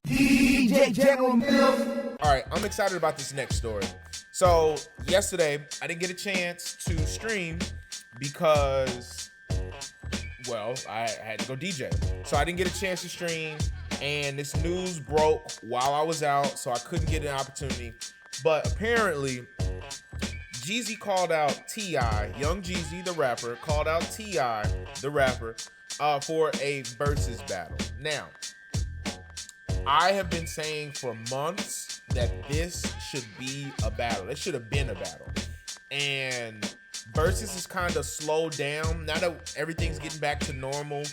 DJ General Mills. All right, I'm excited about this next story. So yesterday, I didn't get a chance to stream because, well, I had to go DJ. So I didn't get a chance to stream, and this news broke while I was out, so I couldn't get an opportunity. But apparently, Jeezy called out TI, Young Jeezy, the rapper, called out TI, the rapper, for a Verzuz battle. Now, I have been saying for months that this should be a battle. It should have been a battle. And Verzuz is kind of slowed down. Now that everything's getting back to normal,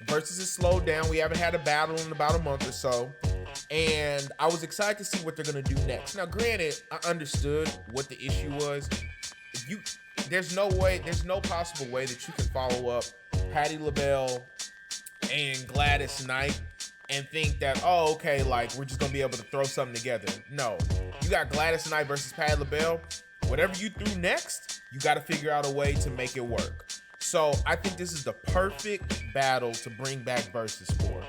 Verzuz is slowed down. We haven't had a battle in about a month or so. And I was excited to see what they're going to do next. Now, granted, I understood what the issue was. There's no possible way that you can follow up Patti LaBelle and Gladys Knight and think that, oh, okay, like, we're just going to be able to throw something together. No. You got Gladys Knight versus Patti LaBelle. Whatever you threw next, you got to figure out a way to make it work. So I think this is the perfect battle to bring back Verzuz for.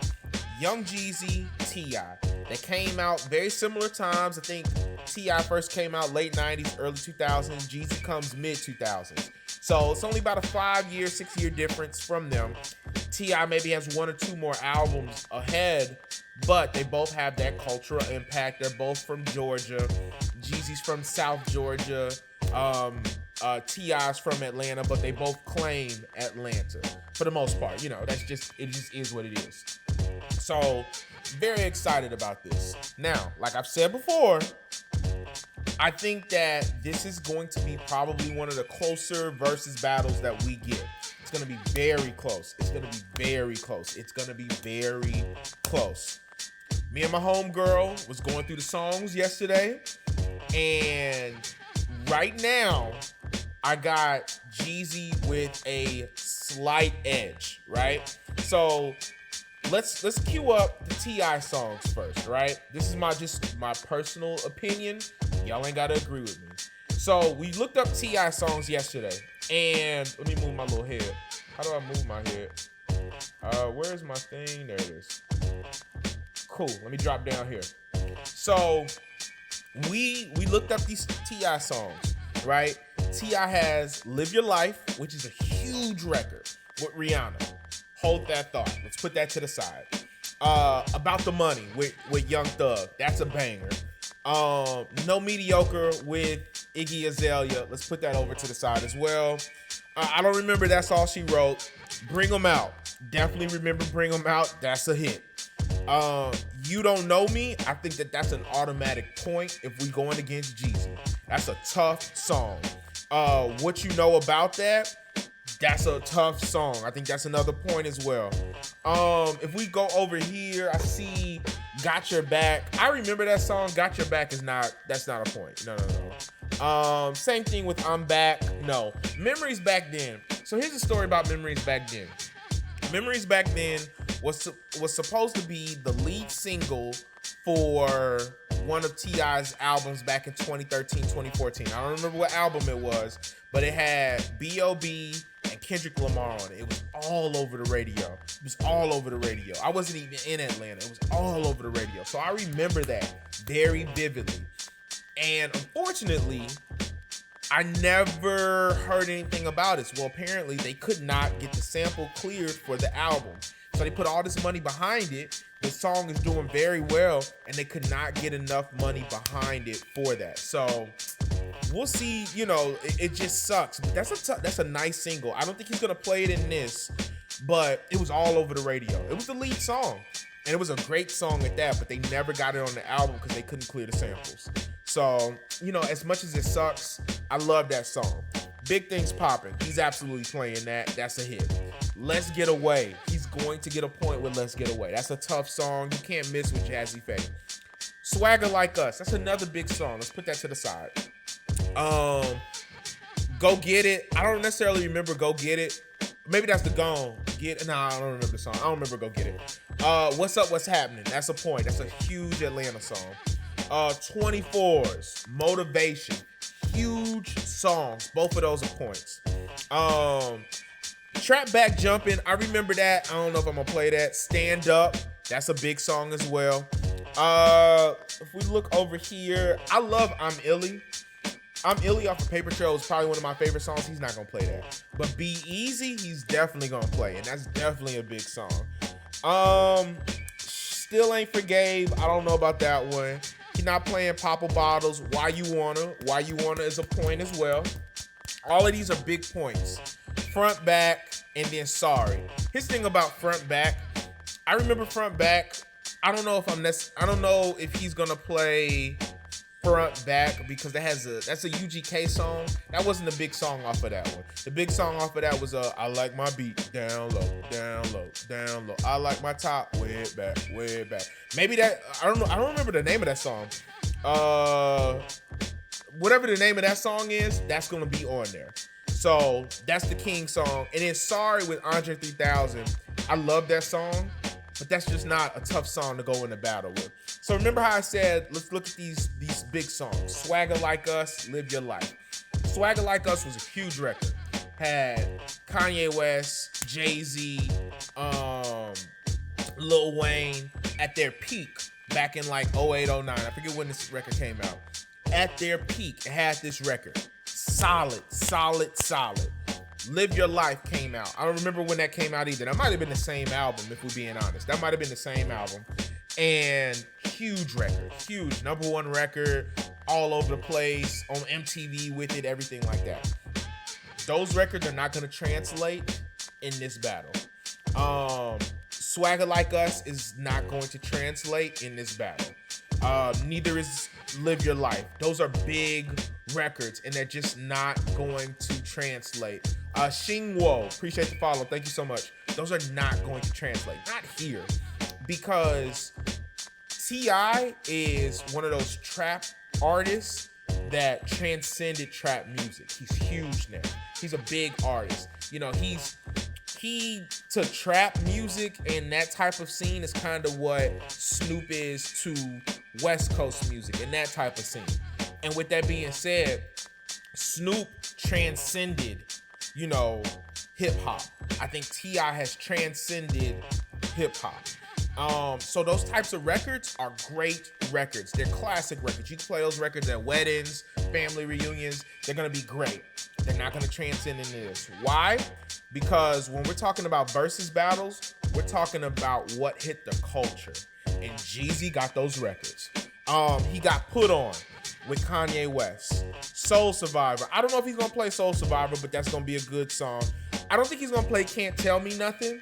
Young Jeezy, T.I. They came out very similar times. I think T.I. first came out late 90s, early 2000s. Jeezy comes mid 2000s. So it's only about a 5-year, 6-year difference from them. T.I. maybe has 1 or 2 more albums ahead, but they both have that cultural impact. They're both from Georgia. Jeezy's from South Georgia. T.I.'s from Atlanta, but they both claim Atlanta for the most part. You know, it just is what it is. So, very excited about this. Now, like I've said before, I think that this is going to be probably one of the closer Verzuz battles that we get. It's going to be very close. It's going to be very close. It's going to be very close. Me and my homegirl was going through the songs yesterday, and right now, I got Jeezy with a slight edge, right? So let's cue up the T.I. songs first, right? This is my personal opinion. Y'all ain't gotta agree with me. So we looked up T.I. songs yesterday, and let me move my little head. How do I move my head? Where's my thing? There it is. Cool. Let me drop down here. So we looked up these T.I. songs, right? T.I. has Live Your Life, which is a huge record with Rihanna. Hold that thought. Let's put that to the side. About the Money with Young Thug. That's a banger. No Mediocre with Iggy Azalea. Let's put that over to the side as well. I don't remember That's All She Wrote. Bring 'Em Out. Definitely remember Bring 'Em Out. That's a hit. You Don't Know Me. I think that's an automatic point if we going against Jeezy. That's a tough song. What You Know About That? That's a tough song. I think that's another point as well. If we go over here, I see Got Your Back. I remember that song. Got Your Back that's not a point. No. Same thing with I'm Back. No. Memories Back Then. So here's a story about Memories Back Then. Memories Back Then was supposed to be the lead single for one of T.I.'s albums back in 2013, 2014. I don't remember what album it was, but it had B.O.B. and Kendrick Lamar on it. It was all over the radio. I wasn't even in Atlanta. It was all over the radio. So I remember that very vividly. And unfortunately, I never heard anything about it. Well, apparently they could not get the sample cleared for the album. So they put all this money behind it. The song is doing very well, and they could not get enough money behind it for that. So we'll see. You know, it just sucks. But that's a nice single. I don't think he's gonna play it in this, but it was all over the radio. It was the lead song, and it was a great song at that. But they never got it on the album because they couldn't clear the samples. So, you know, as much as it sucks, I love that song. Big Things Poppin'. He's absolutely playing that. That's a hit. Let's Get Away. He's going to get a point with Let's Get Away. That's a tough song. You can't miss with Jazzy Faye. Swagger Like Us. That's another big song. Let's put that to the side. Go Get It. I don't necessarily remember Go Get It. Maybe that's the Gone. Get It. Nah, I don't remember the song. I don't remember Go Get It. What's Up, What's Happening? That's a point. That's a huge Atlanta song. 24's Motivation. Huge songs. Both of those are points. Trap Back Jumping. I remember that. I don't know if I'm gonna play that. Stand Up. That's a big song as well. If we look over here, I love I'm Illy. I'm Illy off of Paper Trail is probably one of my favorite songs. He's not gonna play that. But Be Easy, he's definitely gonna play, and that's definitely a big song. Still Ain't Forgave. I don't know about that one. He's not playing Papa Bottles. Why You Wanna is a point as well. All of these are big points. Front, Back, and then Sorry. His thing about Front, Back, I remember Front, Back. I don't know if he's gonna play Front, Back because that's a UGK song. That wasn't a big song off of that one. The big song off of that was I like my beat down low, down low, down low. I like my top way back, way back. Maybe that, I don't know. I don't remember the name of that song. Whatever the name of that song is, that's gonna be on there. So that's the King song. And then Sorry with Andre 3000. I love that song, but that's just not a tough song to go into battle with. So remember how I said, let's look at these big songs. Swagger Like Us, Live Your Life. Swagger Like Us was a huge record. Had Kanye West, Jay-Z, Lil Wayne at their peak back in like 08, 09. I forget when this record came out. At their peak, it had this record. Solid. Live Your Life came out. I don't remember when that came out either. That might have been the same album, if we're being honest. That might have been the same album. And huge record. Huge. #1 record. All over the place. On MTV with it. Everything like that. Those records are not going to translate in this battle. Swagger Like Us is not going to translate in this battle. Neither is Live Your Life. Those are big records, and they're just not going to translate. Shingwo, appreciate the follow. Thank you so much. Those are not going to translate. Not here. Because TI is one of those trap artists that transcended trap music. He's huge now. He's a big artist. You know, he to trap music and that type of scene is kind of what Snoop is to West Coast music and that type of scene. And with that being said, Snoop transcended, you know, hip hop. I think TI has transcended hip hop. So those types of records are great records. They're classic records. You can play those records at weddings, family reunions. They're gonna be great. They're not gonna transcend into this. Why? Because when we're talking about versus battles, we're talking about what hit the culture. And Jeezy got those records. He got Put On with Kanye West. Soul Survivor. I don't know if he's gonna play Soul Survivor, but that's gonna be a good song. I don't think he's gonna play Can't Tell Me Nothing,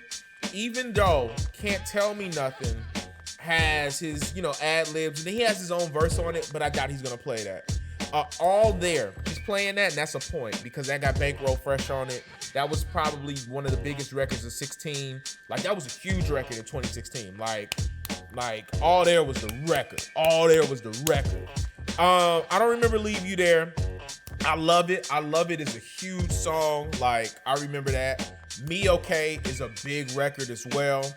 even though Can't Tell Me Nothing has his, you know, ad libs, and he has his own verse on it, but I doubt he's gonna play that. All There, he's playing that, and that's a point because that got Bankroll Fresh on it. That was probably one of the biggest records of 16. Like, that was a huge record in 2016. Like All There was the record. All There was the record. I don't remember Leave You There. I love it. I love it. It's a huge song. Like, I remember that. Me Okay is a big record as well.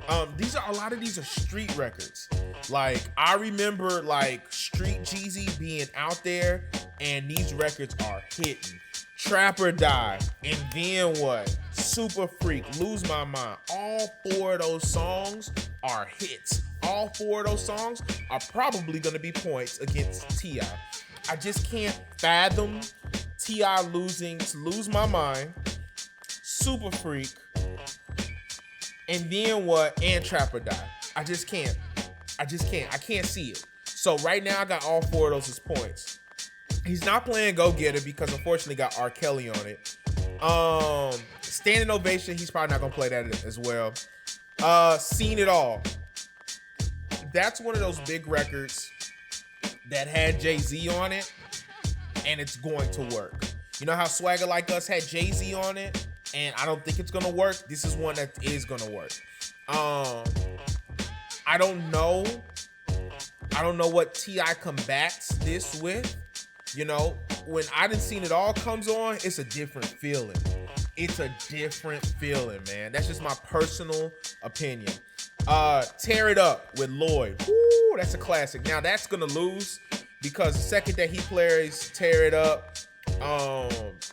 A lot of these are street records. Like, I remember like Street Jeezy being out there, and these records are hitting. Trap or Die, and then what? Super Freak, Lose My Mind. All 4 of those songs are hits. All 4 of those songs are probably gonna be points against TI. I just can't fathom TI losing to Lose My Mind, Super Freak, and then what? And Trap or Die. I just can't. I can't see it. So right now I got all 4 of those as points. He's not playing Go Get It because unfortunately got R. Kelly on it. Standing Ovation, he's probably not gonna play that as well. Seen It All. That's one of those big records that had Jay-Z on it, and it's going to work. You know how Swagger Like Us had Jay-Z on it, and I don't think it's gonna work. This is one that is gonna work. I don't know what TI combats this with. You know, when I Done Seen It All comes on, it's a different feeling. It's a different feeling, man. That's just my personal opinion. Tear It Up with Lloyd. Woo, that's a classic. Now that's gonna lose because the second that he plays Tear It Up,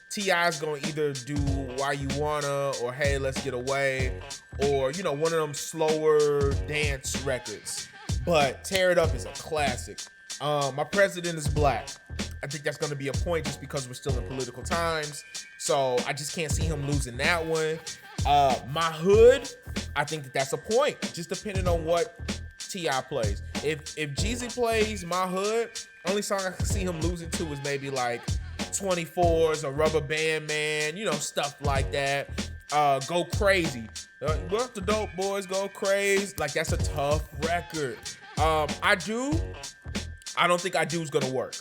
T.I.'s gonna either do Why You Wanna or Hey Let's Get Away, or one of them slower dance records. But Tear It Up is a classic. My President Is Black. I think that's gonna be a point just because we're still in political times. So I just can't see him losing that one. My Hood, I think that's a point, just depending on what T.I. plays. If Jeezy plays My Hood, only song I can see him losing to is maybe like 24s or Rubber Band Man, stuff like that. Go Crazy. Let the dope boys go crazy. Like, that's a tough record. I don't think I Do is gonna work.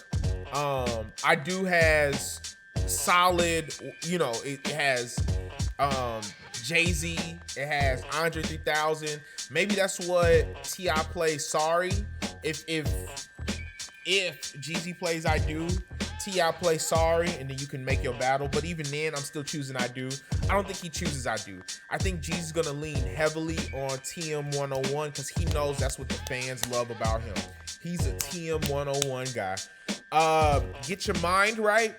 I Do has solid, it has Jay-Z, it has Andre 3000. Maybe that's what T.I. plays Sorry. If Jeezy plays I Do, T.I. plays Sorry, and then you can make your battle. But even then, I'm still choosing I Do. I don't think he chooses I Do. I think Jeezy's gonna lean heavily on TM 101 because he knows that's what the fans love about him. He's a TM 101 guy. Get Your Mind Right,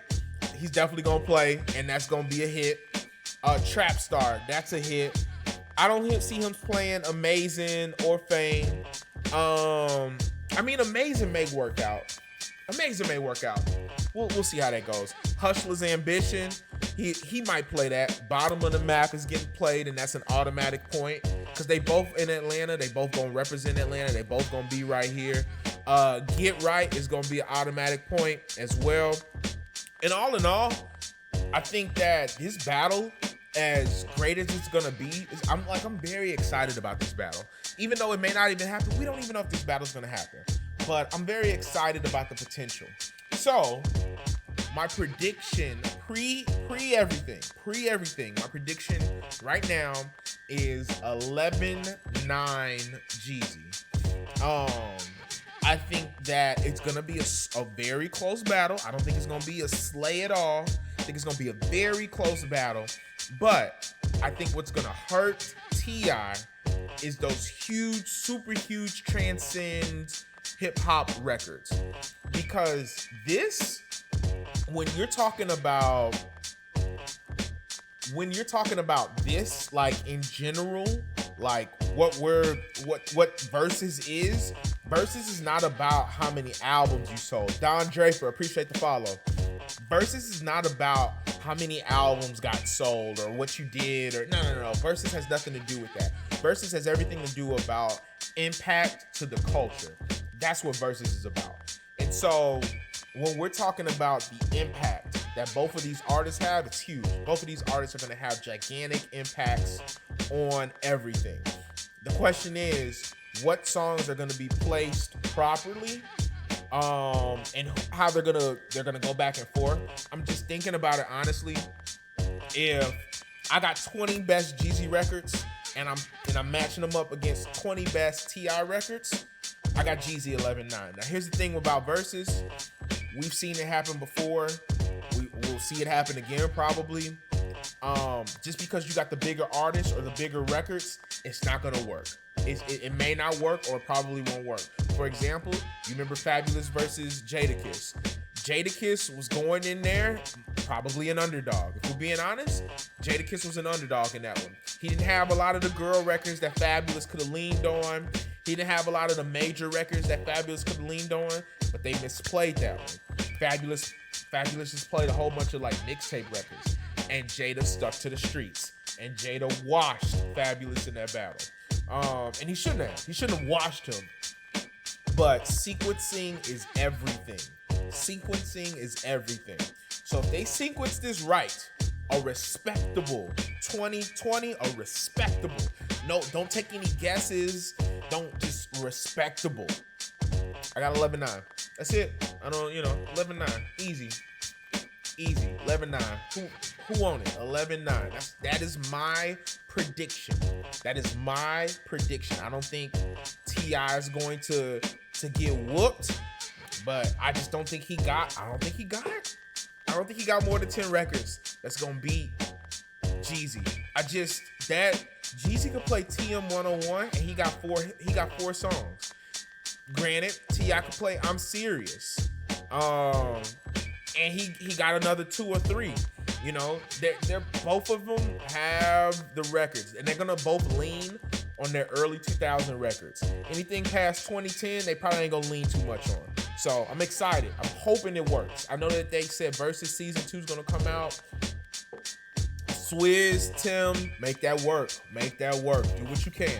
he's definitely gonna play, and that's gonna be a hit. Trap Star, that's a hit. I don't see him playing Amazing or Fame. Amazing may work out. We'll see how that goes. Hustler's Ambition, he might play that. Bottom of the Map is getting played, and that's an automatic point because they both in Atlanta. They both gonna represent Atlanta. They both gonna be right here. Get Right is gonna be an automatic point as well. And all in all, I think that this battle, as great as it's gonna be, I'm very excited about this battle. Even though it may not even happen, we don't even know if this battle's gonna happen. But I'm very excited about the potential. So, my prediction, pre everything, my prediction right now is 11-9 Jeezy. I think that it's gonna be a very close battle. I don't think it's gonna be a slay at all. I think it's gonna be a very close battle. But I think what's gonna hurt T.I. is those huge, super huge transcend hip-hop records. Because when you're talking about this, like in general, like what Verzuz is not about how many albums you sold. Don Draper, appreciate the follow. Verzuz is not about how many albums got sold or what you did or no. Verzuz has nothing to do with that. Verzuz has everything to do about impact to the culture. That's what Verzuz is about. And so when we're talking about the impact that both of these artists have, it's huge. Both of these artists are going to have gigantic impacts on everything. The question is, what songs are going to be placed properly, and how they're gonna go back and forth. I'm just thinking about it honestly. If I got 20 best Jeezy records and I'm matching them up against 20 best T.I. records, I got Jeezy 11-9. Now here's the thing about Verzuz. We've seen it happen before. We'll see it happen again probably. Just because you got the bigger artists or the bigger records, it's not gonna work. It may not work, or it probably won't work. For example, you remember Fabulous versus Jadakiss. Jadakiss was going in there probably an underdog. If we're being honest, Jadakiss was an underdog in that one. He didn't have a lot of the girl records that Fabulous could have leaned on. He didn't have a lot of the major records that Fabulous could have leaned on, but they misplayed that one. Fabulous just played a whole bunch of like mixtape records, and Jada stuck to the streets, and Jada washed Fabulous in that battle. And he shouldn't have. He shouldn't have washed him. But sequencing is everything. Sequencing is everything. So if they sequence this right, a respectable 2020, a respectable. No, don't take any guesses. Don't, just respectable. I got 11-9. That's it. I don't, 11-9. Easy. 11-9. Who on it? 11-9. That is my prediction. That is my prediction. I don't think T.I. is going to get whooped, but I just don't think he got more than 10 records that's gonna beat Jeezy. Jeezy could play TM 101 and he got four songs. Granted, T.I. could play I'm Serious. and he got another 2 or 3. You know, they're both of them have the records, and they're gonna both lean on their early 2000 records. Anything past 2010, they probably ain't gonna lean too much on. So I'm excited. I'm hoping it works. I know that they said Verzuz season 2 is gonna come out. Swizz, Tim, make that work. Make that work. Do what you can.